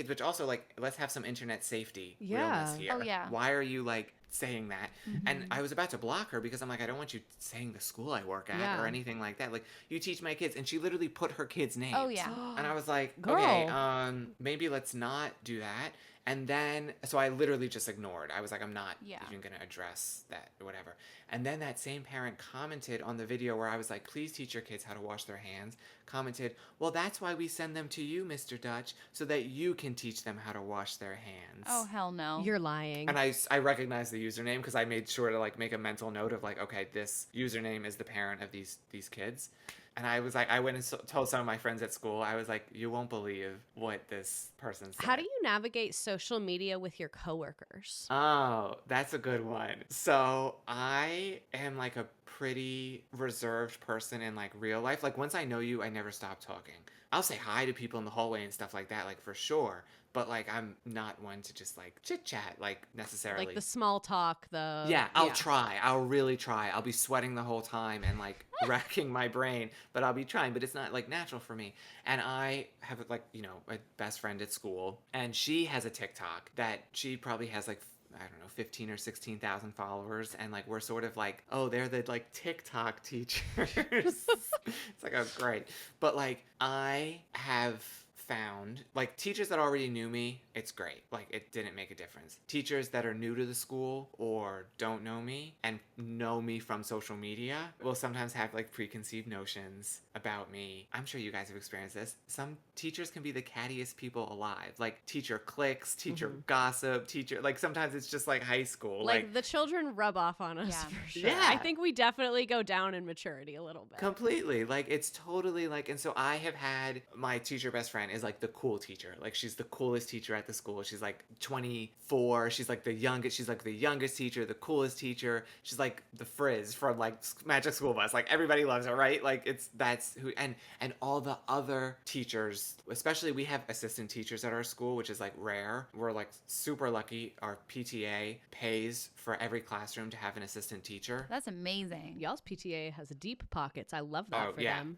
which also, like, let's have some internet safety realness Yeah. here. Oh, yeah. Why are you like saying that? And I was about to block her because I'm like, I don't want you saying the school I work at Yeah. or anything like that. Like, you teach my kids. And she literally put her kids' names. Oh, yeah. And I was like, Girl. okay, maybe let's not do that. And then, so I literally just ignored. I was like, I'm not Yeah. even going to address that or whatever. And then that same parent commented on the video where I was like, please teach your kids how to wash their hands, commented, well, that's why we send them to you, Mr. Dutch, so that you can teach them how to wash their hands. Oh, hell no. You're lying. And I recognized the username because I made sure to like make a mental note of like, okay, this username is the parent of these kids. And I was like, I went and told some of my friends at school, I was like, you won't believe what this person said. How do you navigate social media with your coworkers? Oh, that's a good one. So I am like a pretty reserved person in like real life. Like, once I know you, I never stop talking. I'll say hi to people in the hallway and stuff like that, like, for sure. But like, I'm not one to just like chit chat, like, necessarily. Like the small talk, the Yeah, I'll try. I'll really try. I'll be sweating the whole time and like racking my brain, but I'll be trying. But it's not like natural for me. And I have like, you know, a best friend at school, and she has a TikTok that she probably has like, I don't know, 15 or 16,000 followers. And like, we're sort of like, oh, they're the like TikTok teachers. It's like, oh, great. But like, I have found like teachers that already knew me, it's great. Like, it didn't make a difference. Teachers that are new to the school or don't know me and know me from social media will sometimes have like preconceived notions about me. I'm sure you guys have experienced this. Some teachers can be the cattiest people alive. Like, teacher cliques, teacher gossip, teacher, like, sometimes it's just like high school. Like the children rub off on us Yeah. for sure. Yeah. I think we definitely go down in maturity a little bit. Completely. Like, it's totally like, and so I have had my teacher best friend is like the cool teacher. Like, she's the coolest teacher at the school. She's like 24. She's like the youngest. She's like the youngest teacher, the coolest teacher. She's like the Frizz from like Magic School Bus. Like, everybody loves her, right? Like, that's who, and all the other teachers, especially we have assistant teachers at our school, which is like rare. We're like super lucky. Our PTA pays for every classroom to have an assistant teacher. That's amazing. Y'all's PTA has deep pockets. I love that for them.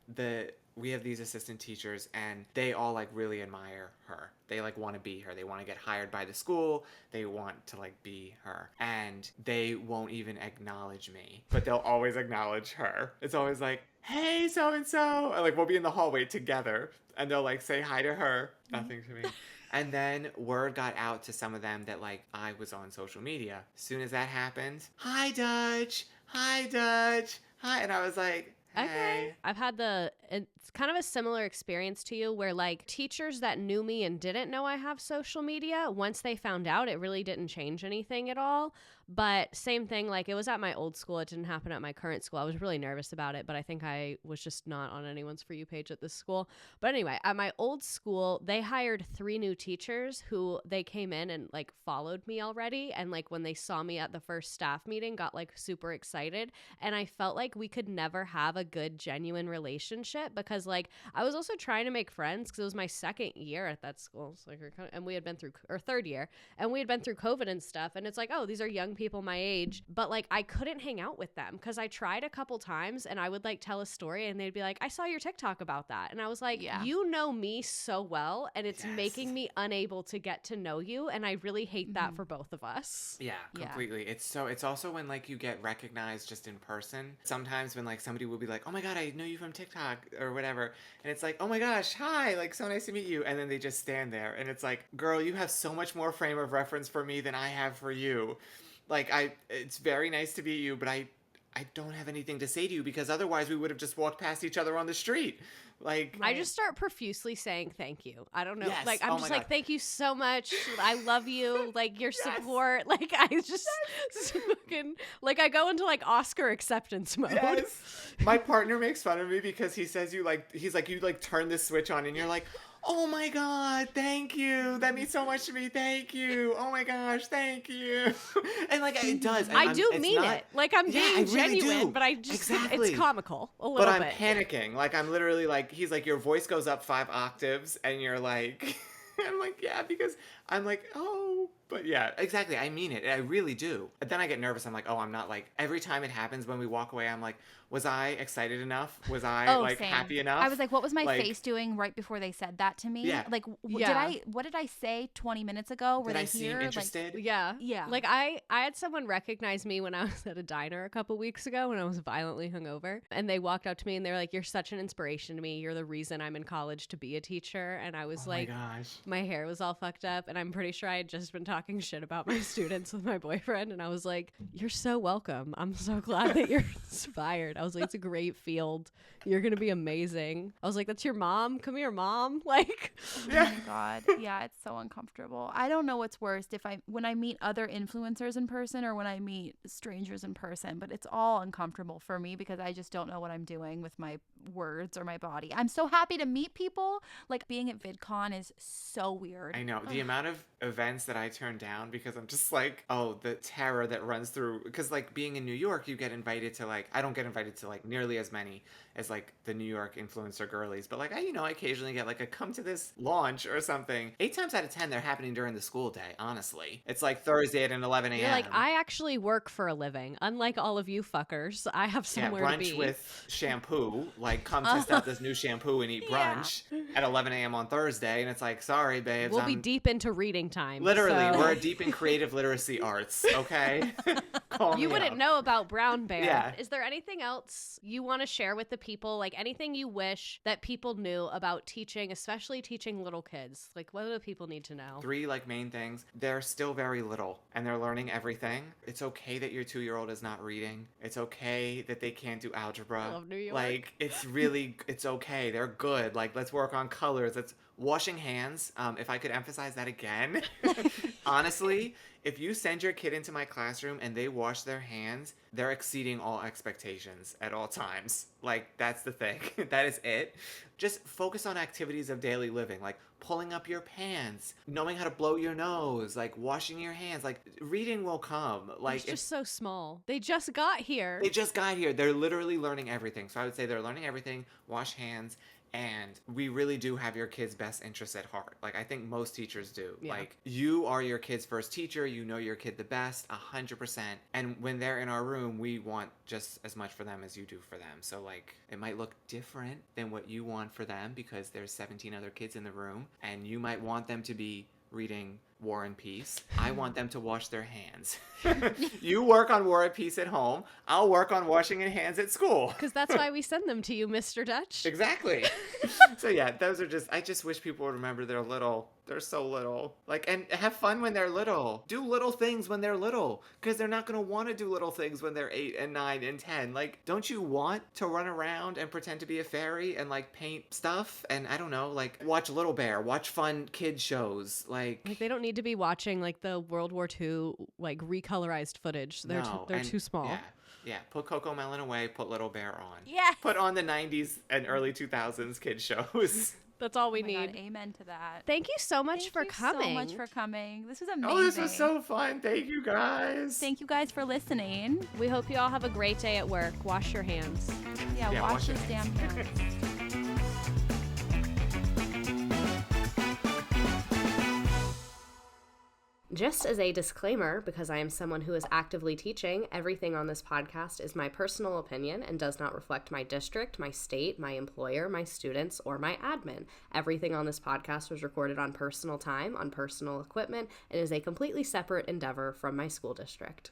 we have these assistant teachers and they all like really admire her. They like want to be her. They want to get hired by the school. They want to like be her. And they won't even acknowledge me, but they'll always acknowledge her. It's always like, hey, so and so. Like we'll be in the hallway together and they'll like say hi to her. Nothing to me. And then word got out to some of them that like I was on social media. As soon as that happened, hi Dutch, hi Dutch, hi. And I was like, hey. Okay. I've had it's kind of a similar experience to you where like teachers that knew me and didn't know I have social media, once they found out, it really didn't change anything at all. But same thing, like it was at my old school. It didn't happen at my current school. I was really nervous about it, but I think I was just not on anyone's For You page at this school. But anyway, at my old school, they hired 3 new teachers who they came in and like followed me already. And like when they saw me at the first staff meeting, got like super excited. And I felt like we could never have a good, genuine relationship because like I was also trying to make friends because it was my second year at that school. So, like, and we had been through, or third year, and we had been through COVID and stuff. And it's like, oh, these are young people my age, but like I couldn't hang out with them because I tried a couple times and I would like tell a story and they'd be like, I saw your TikTok about that. And I was like, you know me so well and it's making me unable to get to know you. And I really hate that for both of us. Yeah, completely. It's also when like you get recognized just in person. Sometimes when like somebody will be like, oh my God, I know you from TikTok or whatever. And it's like, oh my gosh, hi, like so nice to meet you. And then they just stand there and it's like, girl, you have so much more frame of reference for me than I have for you. Like it's very nice to meet you, but I don't have anything to say to you because otherwise we would have just walked past each other on the street. Like I just start profusely saying thank you. I don't know. Yes. Like I'm Oh just my like, God. thank you so much. I love you. Like your support. Like I just fucking like I go into like Oscar acceptance mode. Yes. My partner makes fun of me because he says you like you like turn this switch on and you're like, oh my God, thank you. That means so much to me. Thank you. Oh my gosh, thank you. And like it does. And I do it's mean not- it. Like I'm Yeah, I being really genuine, do. but I just Exactly. it's comical a little But I'm bit. panicking. Like I'm literally like he's like your voice goes up 5 octaves and you're like I'm like yeah because I'm like oh but yeah exactly I mean it I really do. But then I get nervous. I'm like oh I'm not like every time it happens when we walk away I'm like was I excited enough? Was I like same. happy enough? I was like, what was my Like, face doing right before they said that to me? Yeah. Like, Yeah. what did I say 20 minutes ago? Were Did they I seem here? interested? Yeah. Yeah. Like I had someone recognize me when I was at a diner a couple weeks ago when I was violently hungover. And they walked up to me and they were like, you're such an inspiration to me. You're the reason I'm in college to be a teacher. And I was Oh like, my gosh. my hair was all fucked up. And I'm pretty sure I had just been talking shit about my students with my boyfriend. And I was like, you're so welcome. I'm so glad that you're inspired. I was like, it's a great field. You're going to be amazing. I was like, that's your mom? Come here, mom. Like, Oh my God. Yeah, it's so uncomfortable. I don't know what's worst when I meet other influencers in person or when I meet strangers in person, but it's all uncomfortable for me because I just don't know what I'm doing with my words or my body. I'm so happy to meet people. Like being at VidCon is so weird. I know the amount of events that I turn down because I'm just like, oh, the terror that runs through. Because like being in New York, you get invited to like, I don't get invited to like nearly as many as like the New York influencer girlies, but like I occasionally get like a come to this launch or something. 8 times out of 10, they're happening during the school day. Honestly, it's like Thursday at 11 a.m. you're like, I actually work for a living. Unlike all of you fuckers, I have somewhere to brunch be. with shampoo. Like, come test out this new shampoo and eat brunch at 11 a.m. on Thursday. And it's like, sorry, babes. We'll be deep into reading time. Literally, so- we're deep in creative literacy arts, okay? Call You me wouldn't up. know about Brown Bear. Yeah. Is there anything else you want to share with the people? Like anything you wish that people knew about teaching, especially teaching little kids? Like what do people need to know? 3 like main things. They're still very little and they're learning everything. It's okay that your 2-year-old is not reading. It's okay that they can't do algebra. I love New York. Like it's really it's okay. They're good. Like let's work on colors. Let's washing hands. If I could emphasize that again. Honestly, if you send your kid into my classroom and they wash their hands, they're exceeding all expectations at all times. Like, that's the thing. That is it. Just focus on activities of daily living, like pulling up your pants, knowing how to blow your nose, like washing your hands. Like, reading will come. Like, It's just so small. They just got here. they just got here. They're literally learning everything. So I would say they're learning everything, wash hands, And we really do have your kids' best interests at heart. Like, I think most teachers do. Yeah. Like, you are your kid's first teacher. You know your kid the best, 100%. And when they're in our room, we want just as much for them as you do for them. So, like, it might look different than what you want for them because there's 17 other kids in the room. And you might want them to be reading War and Peace. I want them to wash their hands. You work on War and Peace at home. I'll work on washing your hands at school. Because that's why we send them to you, Mr. Dutch. Exactly. So yeah, those are just, I just wish people would remember they're little. They're so little. Like, and have fun when they're little. Do little things when they're little. Because they're not going to want to do little things when they're 8 and 9 and 10. Like, don't you want to run around and pretend to be a fairy and like paint stuff? And I don't know, like watch Little Bear, watch fun kid shows. Like they don't need to be watching like the World War II like recolorized footage. They're no, they're and too small. Yeah. Yeah, put Coco Melon away, put Little Bear on. Yes. Put on the 90s and early 2000s kid shows. That's all we Oh my need. God, amen to that. Thank you so much for coming. So much for coming. This was amazing. Oh, this was so fun. Thank you guys. Thank you guys for listening. We hope you all have a great day at work. Wash your hands. Yeah, wash your those damn hands. Just as a disclaimer, because I am someone who is actively teaching, everything on this podcast is my personal opinion and does not reflect my district, my state, my employer, my students, or my admin. Everything on this podcast was recorded on personal time, on personal equipment, and is a completely separate endeavor from my school district.